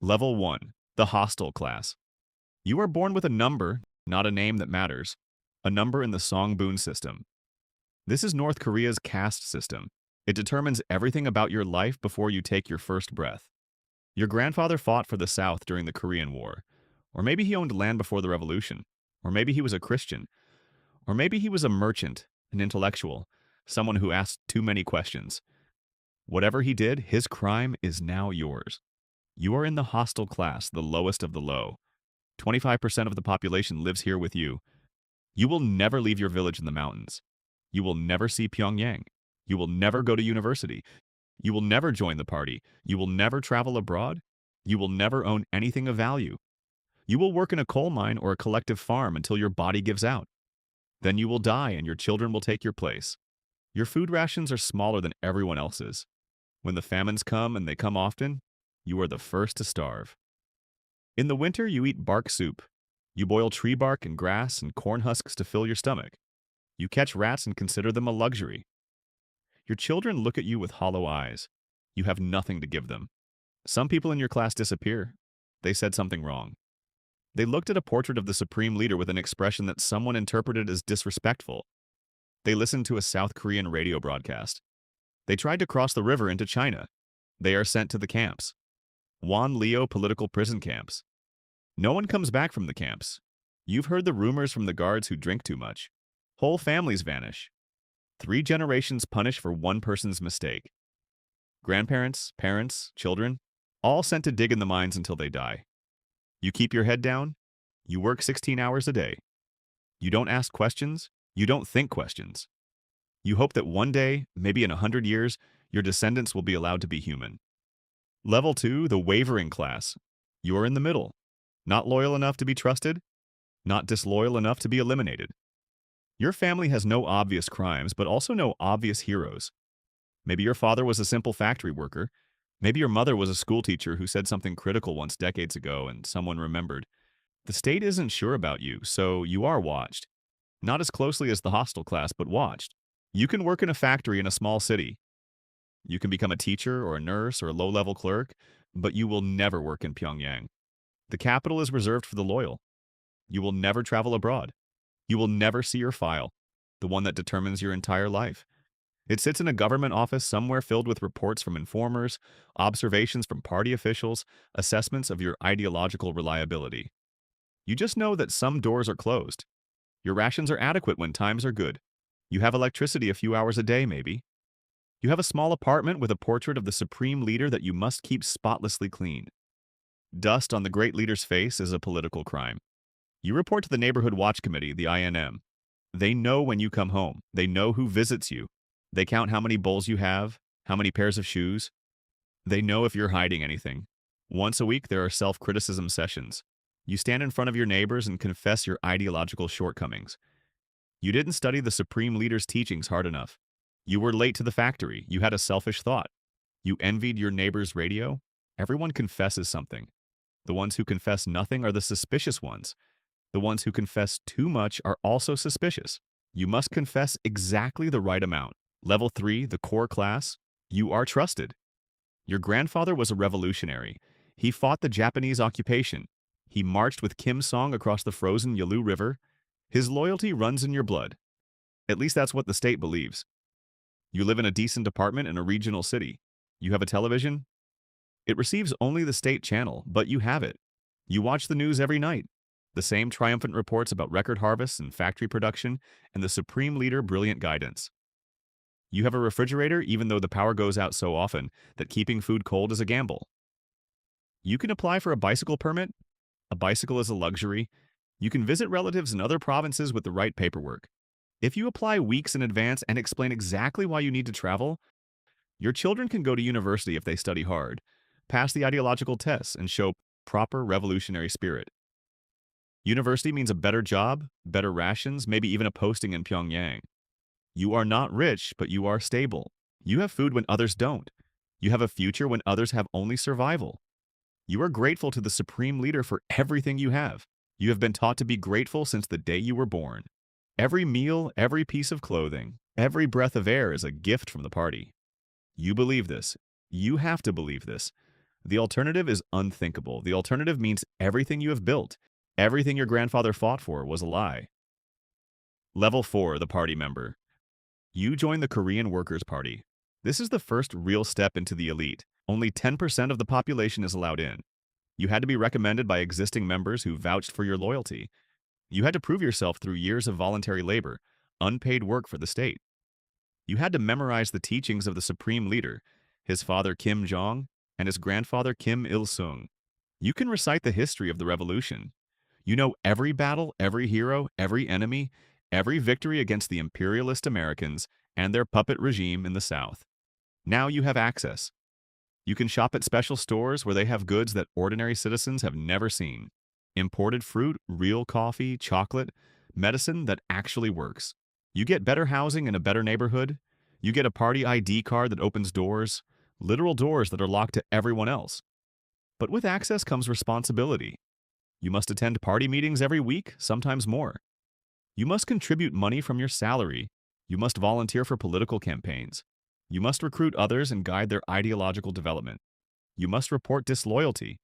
Level 1. The Hostile Class. You are born with a number, not a name that matters. A number in the Songbun system. This is North Korea's caste system. It determines everything about your life before you take your first breath. Your grandfather fought for the South during the Korean War. Or maybe he owned land before the revolution. Or maybe he was a Christian. Or maybe he was a merchant, an intellectual, someone who asked too many questions. Whatever he did, his crime is now yours. You are in the hostile class, the lowest of the low. 25% of the population lives here with you. You will never leave your village in the mountains. You will never see Pyongyang. You will never go to university. You will never join the party. You will never travel abroad. You will never own anything of value. You will work in a coal mine or a collective farm until your body gives out. Then you will die and your children will take your place. Your food rations are smaller than everyone else's. When the famines come, and they come often, you are the first to starve. In the winter, you eat bark soup. You boil tree bark and grass and corn husks to fill your stomach. You catch rats and consider them a luxury. Your children look at you with hollow eyes. You have nothing to give them. Some people in your class disappear. They said something wrong. They looked at a portrait of the supreme leader with an expression that someone interpreted as disrespectful. They listened to a South Korean radio broadcast. They tried to cross the river into China. They are sent to the camps. Juan Leo political prison camps. No one comes back from the camps. You've heard the rumors from the guards who drink too much. Whole families vanish. 3 generations punished for one person's mistake. Grandparents, parents, children, all sent to dig in the mines until they die. You keep your head down. You work 16 hours a day. You don't ask questions. You don't think questions. You hope that one day, maybe in 100 years, your descendants will be allowed to be human. Level 2, the wavering class. You are in the middle. Not loyal enough to be trusted. Not disloyal enough to be eliminated. Your family has no obvious crimes, but also no obvious heroes. Maybe your father was a simple factory worker. Maybe your mother was a schoolteacher who said something critical once decades ago and someone remembered. The state isn't sure about you, so you are watched. Not as closely as the hostile class, but watched. You can work in a factory in a small city. You can become a teacher or a nurse or a low-level clerk, but you will never work in Pyongyang. The capital is reserved for the loyal. You will never travel abroad. You will never see your file, the one that determines your entire life. It sits in a government office somewhere filled with reports from informers, observations from party officials, assessments of your ideological reliability. You just know that some doors are closed. Your rations are adequate when times are good. You have electricity a few hours a day, maybe. You have a small apartment with a portrait of the supreme leader that you must keep spotlessly clean. Dust on the great leader's face is a political crime. You report to the Neighborhood Watch Committee, the INM. They know when you come home. They know who visits you. They count how many bowls you have, how many pairs of shoes. They know if you're hiding anything. Once a week, there are self-criticism sessions. You stand in front of your neighbors and confess your ideological shortcomings. You didn't study the supreme leader's teachings hard enough. You were late to the factory. You had a selfish thought. You envied your neighbor's radio. Everyone confesses something. The ones who confess nothing are the suspicious ones. The ones who confess too much are also suspicious. You must confess exactly the right amount. Level 3, the core class, you are trusted. Your grandfather was a revolutionary. He fought the Japanese occupation. He marched with Kim Song across the frozen Yalu River. His loyalty runs in your blood. At least that's what the state believes. You live in a decent apartment in a regional city. You have a television. It receives only the state channel, but you have it. You watch the news every night. The same triumphant reports about record harvests and factory production, and the supreme leader brilliant guidance. You have a refrigerator even though the power goes out so often that keeping food cold is a gamble. You can apply for a bicycle permit. A bicycle is a luxury. You can visit relatives in other provinces with the right paperwork. If you apply weeks in advance and explain exactly why you need to travel, your children can go to university if they study hard, pass the ideological tests, and show proper revolutionary spirit. University means a better job, better rations, maybe even a posting in Pyongyang. You are not rich, but you are stable. You have food when others don't. You have a future when others have only survival. You are grateful to the supreme leader for everything you have. You have been taught to be grateful since the day you were born. Every meal, every piece of clothing, every breath of air is a gift from the party. You believe this. You have to believe this. The alternative is unthinkable. The alternative means everything you have built, everything your grandfather fought for was a lie. Level 4, the party member. You join the Korean Workers' Party. This is the first real step into the elite. Only 10% of the population is allowed in. You had to be recommended by existing members who vouched for your loyalty. You had to prove yourself through years of voluntary labor, unpaid work for the state. You had to memorize the teachings of the supreme leader, his father Kim Jong and his grandfather Kim Il-sung. You can recite the history of the revolution. You know every battle, every hero, every enemy, every victory against the imperialist Americans and their puppet regime in the South. Now you have access. You can shop at special stores where they have goods that ordinary citizens have never seen. Imported fruit, real coffee, chocolate, medicine that actually works. You get better housing in a better neighborhood. You get a party ID card that opens doors, literal doors that are locked to everyone else. But with access comes responsibility. You must attend party meetings every week, sometimes more. You must contribute money from your salary. You must volunteer for political campaigns. You must recruit others and guide their ideological development. You must report disloyalty.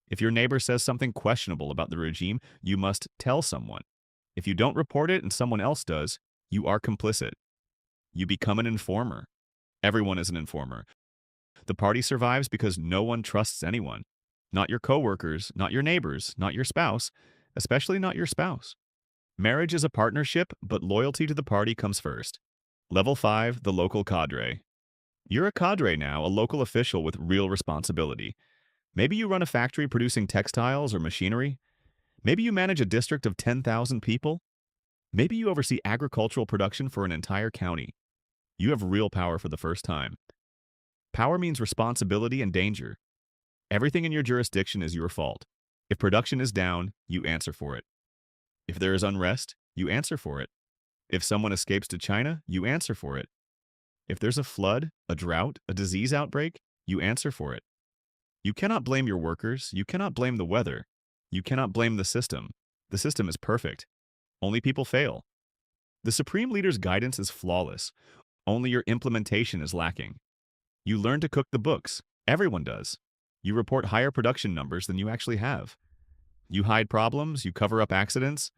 If your neighbor says something questionable about the regime, you must tell someone. If you don't report it and someone else does, you are complicit. You become an informer. Everyone is an informer. The party survives because no one trusts anyone. Not your coworkers, not your neighbors, not your spouse, especially not your spouse. Marriage is a partnership, but loyalty to the party comes first. Level 5, the local cadre. You're a cadre now, a local official with real responsibility. Maybe you run a factory producing textiles or machinery. Maybe you manage a district of 10,000 people. Maybe you oversee agricultural production for an entire county. You have real power for the first time. Power means responsibility and danger. Everything in your jurisdiction is your fault. If production is down, you answer for it. If there is unrest, you answer for it. If someone escapes to China, you answer for it. If there's a flood, a drought, a disease outbreak, you answer for it. You cannot blame your workers. You cannot blame the weather. You cannot blame the system. The system is perfect. Only people fail. The supreme leader's guidance is flawless. Only your implementation is lacking. You learn to cook the books. Everyone does. You report higher production numbers than you actually have. You hide problems. You cover up accidents.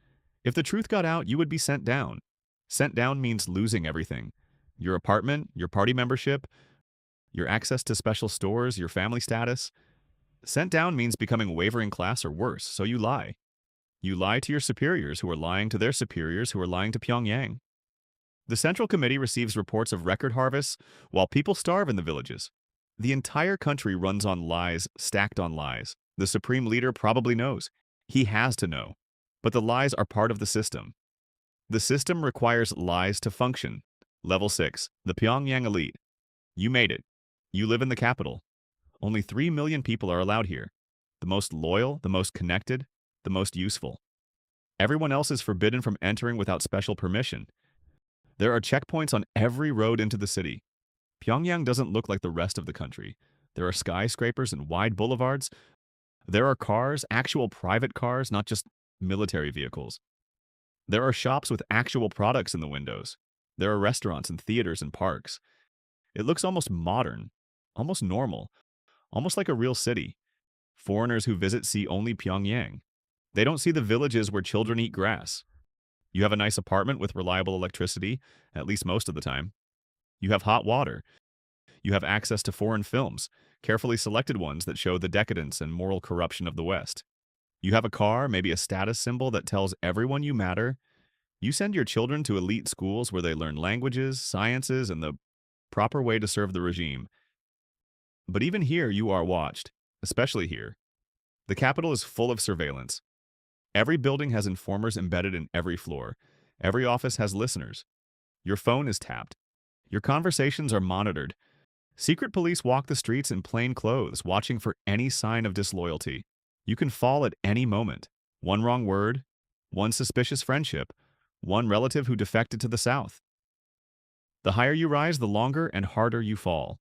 If the truth got out, you would be sent down. Sent down means losing everything. Your apartment, your party membership, your access to special stores, your family status. Sent down means becoming wavering class or worse, so you lie. You lie to your superiors who are lying to their superiors who are lying to Pyongyang. The Central Committee receives reports of record harvests while people starve in the villages. The entire country runs on lies, stacked on lies. The supreme leader probably knows. He has to know. But the lies are part of the system. The system requires lies to function. Level 6, the Pyongyang elite. You made it. You live in the capital. Only 3 million people are allowed here. The most loyal, the most connected, the most useful. Everyone else is forbidden from entering without special permission. There are checkpoints on every road into the city. Pyongyang doesn't look like the rest of the country. There are skyscrapers and wide boulevards. There are cars, actual private cars, not just military vehicles. There are shops with actual products in the windows. There are restaurants and theaters and parks. It looks almost modern, almost normal, almost like a real city. Foreigners who visit see only Pyongyang. They don't see the villages where children eat grass. You have a nice apartment with reliable electricity, at least most of the time. You have hot water. You have access to foreign films, carefully selected ones that show the decadence and moral corruption of the West. You have a car, maybe a status symbol that tells everyone you matter. You send your children to elite schools where they learn languages, sciences, and the proper way to serve the regime. But even here, you are watched, especially here. The capital is full of surveillance. Every building has informers embedded in every floor. Every office has listeners. Your phone is tapped. Your conversations are monitored. Secret police walk the streets in plain clothes, watching for any sign of disloyalty. You can fall at any moment. One wrong word, one suspicious friendship, one relative who defected to the South. The higher you rise, the longer and harder you fall.